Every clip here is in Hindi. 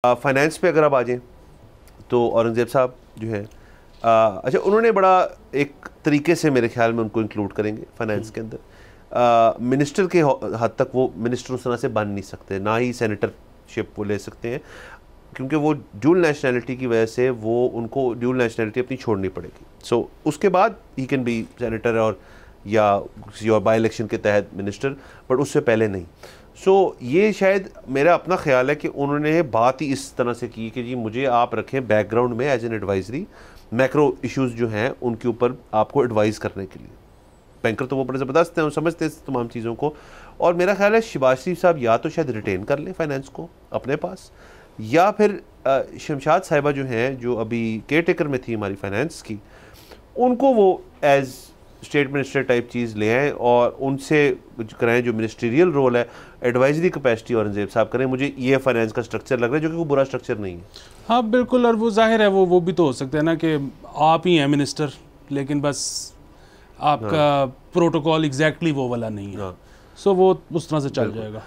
फाइनेंस पे अगर आप आ जाएँ तो औरंगज़ेब साहब जो हैं अच्छा उन्होंने बड़ा एक तरीके से मेरे ख्याल में उनको इंक्लूड करेंगे फाइनेंस के अंदर। मिनिस्टर के हद तक वो मिनिस्टर उस तरह से बन नहीं सकते, ना ही सेनेटरशिप वो ले सकते हैं, क्योंकि वो ड्यूल नेशनैलिटी की वजह से वो उनको ड्यूल नेशनैलिटी अपनी छोड़नी पड़ेगी। सो उसके बाद ही कैन बी सेनेटर और या किसी और बाई इलेक्शन के तहत मिनिस्टर, बट उससे पहले नहीं। ये शायद मेरा अपना ख्याल है कि उन्होंने बात ही इस तरह से की कि जी मुझे आप रखें बैकग्राउंड में as an advisory, macro issues जो हैं उनके ऊपर आपको एडवाइस करने के लिए। बैंकर तो वो बड़े ज़बरदस्त हैं, समझते हैं तमाम चीज़ों को। और मेरा ख्याल है शहबाज शरीफ साहब या तो शायद रिटेन कर लें फाइनेंस को अपने पास, या फिर शमशाद साहिबा जो हैं, जो अभी केयर टेकर में थी हमारी फाइनेंस की, उनको वो एज स्टेट मिनिस्टर टाइप चीज़ ले आएँ और उनसे कराएं जो मिनिस्ट्रियल रोल है, एडवाइजरी कैपेसिटी औरंगज़ेब साहब करें। मुझे ये फाइनेंस का स्ट्रक्चर लग रहा है जो कि कोई बुरा स्ट्रक्चर नहीं है। हाँ बिल्कुल, और वो जाहिर है वो भी तो हो सकता है ना कि आप ही हैं मिनिस्टर, लेकिन बस आपका प्रोटोकॉल एग्जैक्टली वो वाला नहीं है। सो वो उस तरह से चल जाएगा।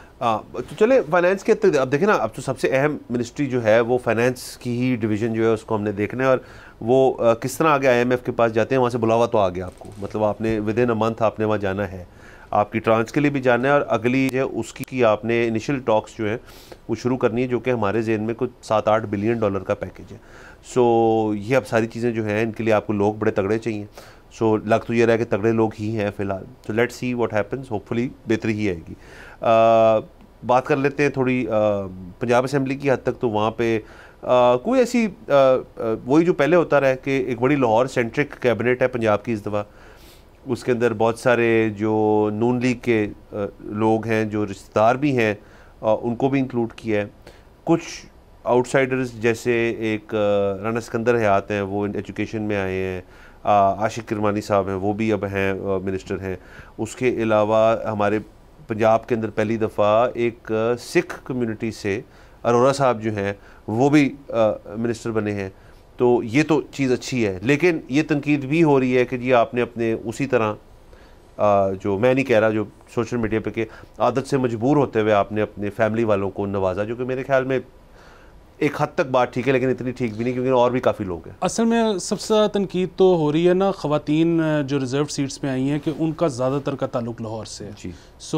तो चले फाइनेंस के अब देखें ना, अब तो सबसे अहम मिनिस्ट्री जो है वो फाइनेंस की ही डिवीज़न जो है उसको हमने देखना है। और वो किस तरह आगे IMF के पास जाते हैं, वहाँ से बुलावा तो आ गया आपको, मतलब आपने विद इन अ मंथ आपने वहाँ जाना है, आपकी ट्रांस के लिए भी जाना है, और अगली जो है उसकी की आपने इनिशियल टॉक्स जो है वो शुरू करनी है, जो कि हमारे जेन में कुछ 7-8 बिलियन डॉलर का पैकेज है। ये अब सारी चीज़ें जो हैं इनके लिए आपको लोग बड़े तगड़े चाहिए। लग तो ये रहा है कि तगड़े लोग ही हैं फ़िलहाल। Let's see what happens, hopefully बेहतरी ही आएगी। बात कर लेते हैं थोड़ी पंजाब असेंबली की हद तक। तो वहाँ पे कोई ऐसी वही जो पहले होता रहा कि एक बड़ी लाहौर सेंट्रिक कैबिनेट है पंजाब की इस दफ़ा। उसके अंदर बहुत सारे जो नून लीग के लोग हैं, जो रिश्तेदार भी हैं, उनको भी इंक्लूड किया है। कुछ आउटसाइडर्स जैसे एक राना सिकंदर हयात हैं, वो एजुकेशन में आए हैं। आशिक किरमानी साहब हैं, वो भी अब हैं मिनिस्टर हैं। उसके अलावा हमारे पंजाब के अंदर पहली दफ़ा एक सिख कम्युनिटी से अरोड़ा साहब जो हैं वो भी मिनिस्टर बने हैं। तो ये तो चीज़ अच्छी है, लेकिन ये तनकीद भी हो रही है कि जी आपने अपने उसी तरह जो मैं नहीं कह रहा जो सोशल मीडिया पे के आदत से मजबूर होते हुए आपने अपने फैमिली वालों को नवाजा, जो कि मेरे ख्याल में एक हद तक बात ठीक है, लेकिन इतनी ठीक भी नहीं, क्योंकि और भी काफ़ी लोग हैं। असल में सबसे ज़्यादा तनकीद तो हो रही है ना ख़वातीन जो रिज़र्व सीट्स पे आई हैं कि उनका ज़्यादातर का ताल्लुक लाहौर से है जी।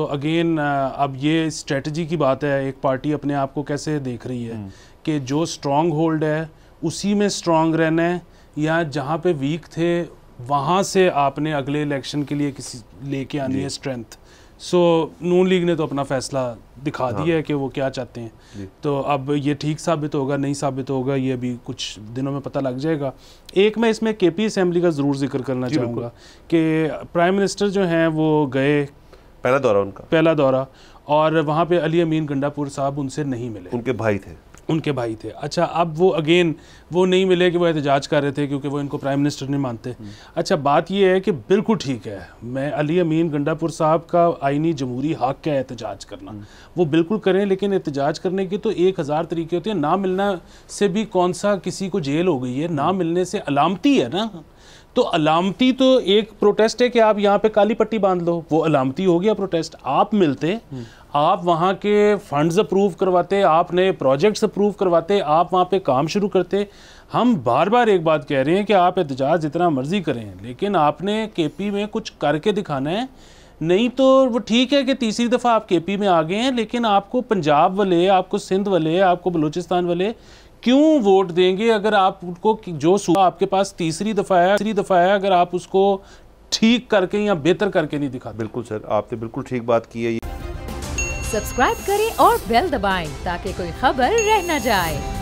अगेन अब ये स्ट्रेटजी की बात है, एक पार्टी अपने आप को कैसे देख रही है कि जो स्ट्रॉन्ग होल्ड है उसी में स्ट्रॉन्ग रहना है, या जहाँ पे वीक थे वहाँ से आपने अगले इलेक्शन के लिए किसी लेके आनी है स्ट्रेंथ। नून लीग ने तो अपना फैसला दिखा दिया है कि वो क्या चाहते हैं। तो अब ये ठीक साबित होगा नहीं साबित होगा ये भी कुछ दिनों में पता लग जाएगा। एक मैं इसमें KP असेंबली का ज़रूर जिक्र करना चाहूँगा कि प्राइम मिनिस्टर जो हैं वो गए, पहला दौरा, और वहाँ पे अली अमीन गंडापुर साहब उनसे नहीं मिले, उनके भाई थे। अच्छा, अब वो अगेन वो नहीं मिले कि वो एहतजाज कर रहे थे क्योंकि वो इनको प्राइम मिनिस्टर नहीं मानते। अच्छा, बात ये है कि बिल्कुल ठीक है, मैं अली अमीन गंडापुर साहब का आईनी जमहूरी हक है एहतजाज करना, वो बिल्कुल करें, लेकिन एहतजाज करने के तो 1000 तरीके होते हैं। ना मिलना से भी कौन सा किसी को जेल हो गई है, ना मिलने से अलामती है ना। तो अलामती तो एक प्रोटेस्ट है कि आप यहाँ पे काली पट्टी बांध लो, वो अलामती हो गया प्रोटेस्ट। आप मिलते, आप वहाँ के फंड्स अप्रूव करवाते, आप नए प्रोजेक्ट्स अप्रूव करवाते, आप वहाँ पे काम शुरू करते। हम बार बार एक बात कह रहे हैं कि आप एहतजाज जितना मर्जी करें, लेकिन आपने KP में कुछ करके दिखाना है। नहीं तो वो ठीक है कि तीसरी दफ़ा आप KP में आ गए हैं, लेकिन आपको पंजाब वाले, आपको सिंध वाले, आपको बलूचिस्तान वाले क्यों वोट देंगे अगर आप उनको जो सूबा आपके पास तीसरी दफ़ा है अगर आप उसको ठीक करके या बेहतर करके नहीं दिखाते। बिल्कुल सर, आपने बिल्कुल ठीक बात की है। सब्सक्राइब करें और बेल दबाएं ताकि कोई खबर रह न जाए।